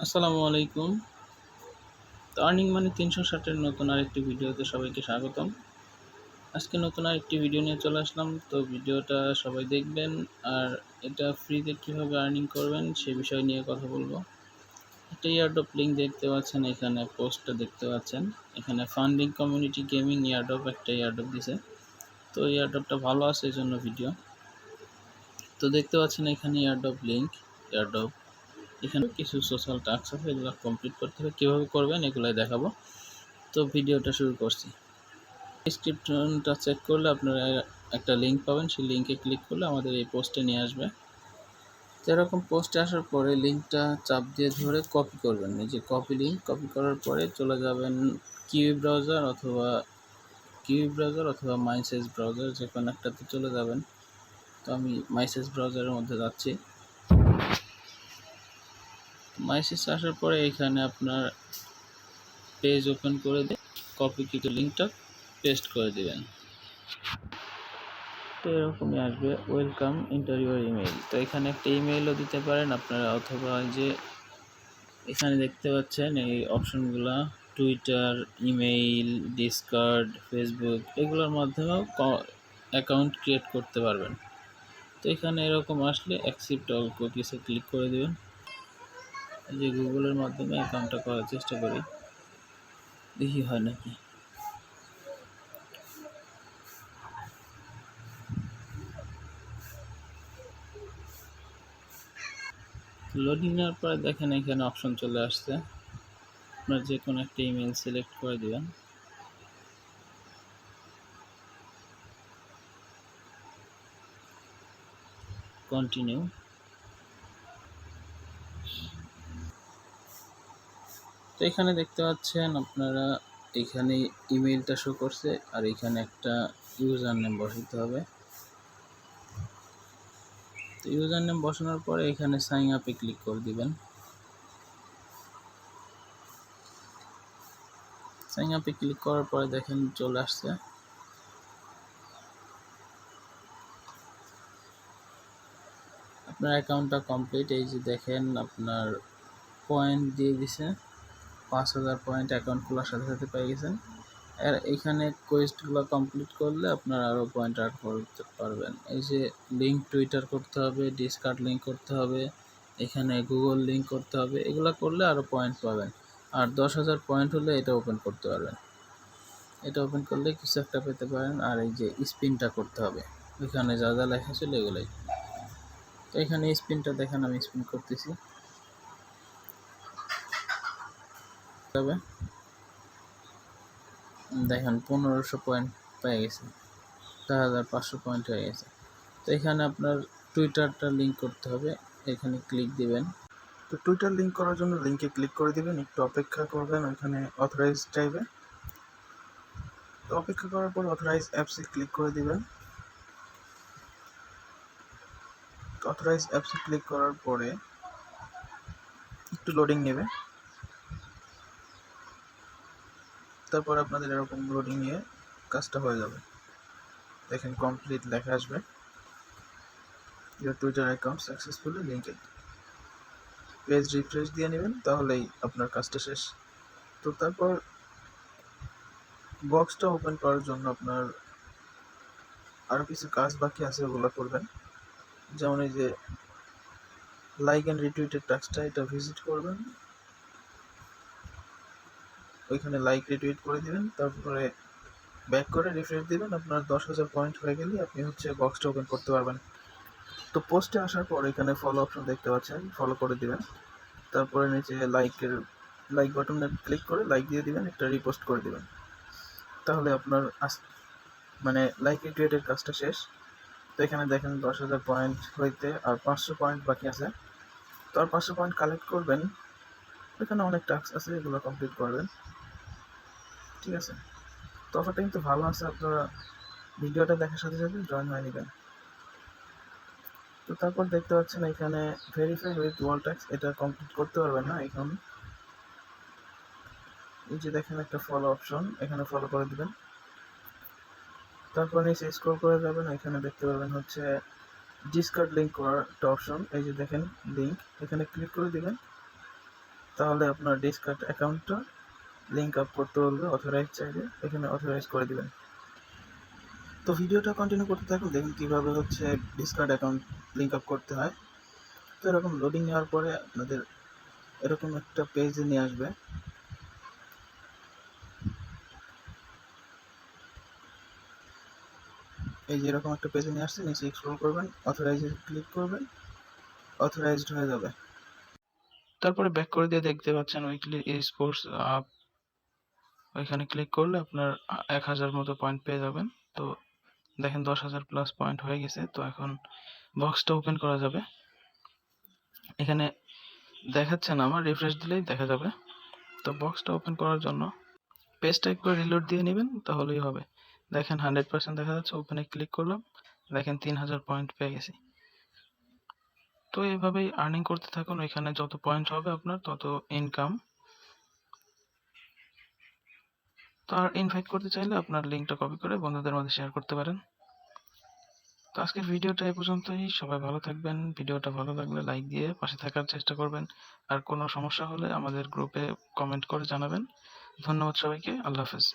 আসসালামু আলাইকুম। তো আর্নিং মানে ৩৬০ এর নতুন আরেকটি ভিডিওতে সবাইকে স্বাগতম। আজকে নতুন আরেকটি ভিডিও নিয়ে চলে আসলাম। তো ভিডিওটা সবাই দেখবেন আর এটা ফ্রিতে কীভাবে আর্নিং করবেন সে বিষয় নিয়ে কথা বলবো। একটা এয়ারড্রপ লিঙ্ক দেখতে পাচ্ছেন, এখানে পোস্টটা দেখতে পাচ্ছেন। এখানে ফান্ডিং কমিউনিটি গেমিং এয়ারড্রপ একটা এয়ারড্রপ দিছে। তো এয়ারড্রপটা ভালো আছে এই জন্য ভিডিও। তো দেখতে পাচ্ছেন এখানে এয়ারড্রপ লিঙ্ক, এয়ারড্রপ এখানে কিছু সোশ্যাল টাস্ক আছে, এগুলো কমপ্লিট করতে হবে। কীভাবে করবেন এগুলাই দেখাবো। তো ভিডিওটা শুরু করছি। ডেসক্রিপশনটা চেক করলে আপনারা একটা লিঙ্ক পাবেন, সেই লিঙ্কে ক্লিক করলে আমাদের এই পোস্টে নিয়ে আসবে। তো এরকম পোস্টে আসার পরে লিঙ্কটা চাপ দিয়ে ধরে কপি করবেন। এই যে কপি লিঙ্ক, কপি করার পরে চলে যাবেন কিউই ব্রাউজার অথবা মাইসেজ ব্রাউজার, যে কোনো একটাতে চলে যাবেন। তো আমি মাইসেজ ব্রাউজারের মধ্যে যাচ্ছি। মাইসেজ আসার পরে এখানে আপনার পেজ ওপেন করে দিয়ে কপিকৃত লিঙ্কটা পেস্ট করে দেবেন। তো এরকমই আসবে, ওয়েলকাম এন্টার ইউর ইমেইল। তো এখানে একটা ইমেইলও দিতে পারেন আপনারা, অথবা যে এখানে দেখতে পাচ্ছেন এই অপশনগুলা, টুইটার, ইমেইল, ডিসকর্ড, ফেসবুক, এগুলোর মাধ্যমেও অ্যাকাউন্ট ক্রিয়েট করতে পারবেন। তো এখানে এরকম আসলে অ্যাকসেপ্ট অল কুকিজে ক্লিক করে দেবেন। এই যে গুগলের মাধ্যমে অ্যাকাউন্টটা করার চেষ্টা করি, দেখি হয় নাকি। লোডিং নেওয়ার পরে দেখেন এখানে অপশন চলে আসছে, আপনার যে কোনো একটা ইমেল সিলেক্ট করে দেবেন। কন্টিনিউ। তো এখানে দেখতে পাচ্ছেন আপনারা, এখানে ইমেলটা শো করছে আর এখানে একটা ইউজার নেম বসাতে হবে। তো ইউজার নেম বসানোর পরে এখানে সাইন আপে ক্লিক করে দিবেন। সাইন আপে ক্লিক করার পরে দেখেন চলে আসছে। আপনার অ্যাকাউন্টটা কমপ্লিট। এই যে দেখেন আপনার পয়েন্ট দিয়ে দিছে, ৫,০০০ পয়েন্ট অ্যাকাউন্ট খোলার সাথে সাথে পেয়ে গেছেন। আর এইখানে কোয়েস্টগুলো কমপ্লিট করলে আপনারা আরও পয়েন্ট আর্ন করতে পারবেন। এই যে লিঙ্ক টুইটার করতে হবে, ডিসকার্ড লিঙ্ক করতে হবে, এখানে গুগল লিঙ্ক করতে হবে, এগুলো করলে আরও পয়েন্ট পাবেন। আর ১০,০০০ পয়েন্ট হলে এটা ওপেন করতে পারবেন। এটা ওপেন করলে কিছু একটা পেতে পারেন। আর এই যে স্পিনটা করতে হবে, ওইখানে যা যা লেখা ছিল এগুলোই। তো এখানে স্পিনটা দেখেন, আমি স্পিন করতেছি। তবে দেখেন ১৫০০ পয়েন্ট পেয়ে গেছে, ৪,৫০০ পয়েন্ট হয়ে গেছে। তো এখানে আপনার টুইটারটা লিঙ্ক করতে হবে, এখানে ক্লিক দিবেন। তো টুইটার লিঙ্ক করার জন্য লিঙ্কে ক্লিক করে দিবেন, একটু অপেক্ষা করবেন, ওইখানে অথরাইজ চাইবে। তো অপেক্ষা করার পর অথরাইজ অ্যাপসে ক্লিক করে দিবেন। অথরাইজ অ্যাপসে ক্লিক করার পরে একটু লোডিং নেবে, তারপর আপনাদের এরকম লোডিং নিয়ে কাজটা হয়ে যাবে। দেখেন কমপ্লিট লেখা আসবে, your Twitter account successfully linked. Page refresh দিয়ে নেবেন, তাহলেই আপনার কাজটা শেষ। তো তারপর বক্সটা ওপেন করার জন্য আপনার আরও কিছু কাজ বাকি আছে, ওগুলো করবেন। যেমন এই যে লাইক অ্যান্ড রিটুইটের টাস্কটা, এটা ভিজিট করবেন, ওইখানে লাইক রিটুইট করে দিবেন, তারপরে ব্যাক করে রিফ্রেশ দিবেন। আপনার ১০,০০০ পয়েন্ট হয়ে গেলে আপনি বক্সটা ওপেন করতে পারবেন। তো পোস্টে আসার পর এখানে ফলো অপশন দেখতে পাচ্ছেন, ফলো করে দিবেন। তারপরে নিচে লাইক বাটনে ক্লিক করে লাইক দিয়ে দিবেন, একটা রিপোস্ট করে দিবেন। তাহলে আপনার লাইক রিটুইটের কাজটা শেষ। তো এখানে দেখেন ১০,০০০ পয়েন্ট হইতে আর ৫০০ পয়েন্ট বাকি আছে। তো আর ৫০০ পয়েন্ট কালেক্ট করবেন, এখানে অনেক টাস্ক আছে, এগুলো কমপ্লিট করবেন। ঠিক আছে, তো অফারটা কিন্তু ভালো আছে, আপনারা ভিডিওটা দেখার সাথে সাথে জয়েন হয়ে নেবেন। তো তারপর দেখতে পাচ্ছেন এখানে ভেরিফাই উইথ ওয়াল ট্যাক্স, এটা কমপ্লিট করতে পারবেন না এখন। এই যে দেখেন একটা ফলো অপশন, এখানে ফলো করে দিবেন। তারপর নিচে স্ক্রল করে যাবেন, এখানে দেখতে পাবেন ডিসকার্ড লিঙ্ক করার একটা অপশন। এই যে দেখেন লিঙ্ক, এখানে ক্লিক করে দিবেন। তাহলে আপনার ডিসকার্ড অ্যাকাউন্টটা লিঙ্ক আপ করতে বলবে, অথরাইজ চাইবে, এখানে অথরাইজ করে দিবেন। তো ভিডিওটা কন্টিনিউ করতে থাকুন, দেখুন কীভাবে হচ্ছে ডিসকার্ড অ্যাকাউন্ট লিঙ্ক আপ করতে হয়। তো এরকম লোডিং নেওয়ার পরে আপনাদের এরকম একটা পেজে নিয়ে আসবে। এই যে এরকম একটা পেজে নিয়ে আসছে, নিচে স্ক্রল করবেন, অথরাইজে ক্লিক করবেন, অথরাইজড হয়ে যাবে। তারপরে ব্যাক করে দিয়ে দেখতে পাচ্ছেন উইকলি স্পোর্টস আপ, ওইখানে ক্লিক করলে আপনার 1000 মতো পয়েন্ট পেয়ে যাবেন। তো দেখেন 10,000 প্লাস পয়েন্ট হয়ে গেছে। তো এখন বক্সটা ওপেন করা যাবে। এখানে দেখাচ্ছে না, আমার রিফ্রেশ দিলেই দেখা যাবে। তো বক্সটা ওপেন করার জন্য পেজটা একবার রিলোড দিয়ে নেবেন, তাহলেই হবে। দেখেন 100% দেখা যাচ্ছে। ওপেনে ক্লিক করলাম, দেখেন 3000 পয়েন্ট পেয়ে গেছি। তো এইভাবেই আর্নিং করতে থাকুন, এখানে যত পয়েন্ট হবে আপনার তত ইনকাম। তো আর ইনভাইট করতে চাইলে আপনার লিঙ্কটা কপি করে বন্ধুদের মধ্যে শেয়ার করতে পারেন। তো আজকের ভিডিওটা এই পর্যন্তই। সবাই ভালো থাকবেন। ভিডিওটা ভালো লাগলে লাইক দিয়ে পাশে থাকার চেষ্টা করবেন। আর কোনো সমস্যা হলে আমাদের গ্রুপে কমেন্ট করে জানাবেন। ধন্যবাদ সবাইকে। আল্লাহ হাফেজ।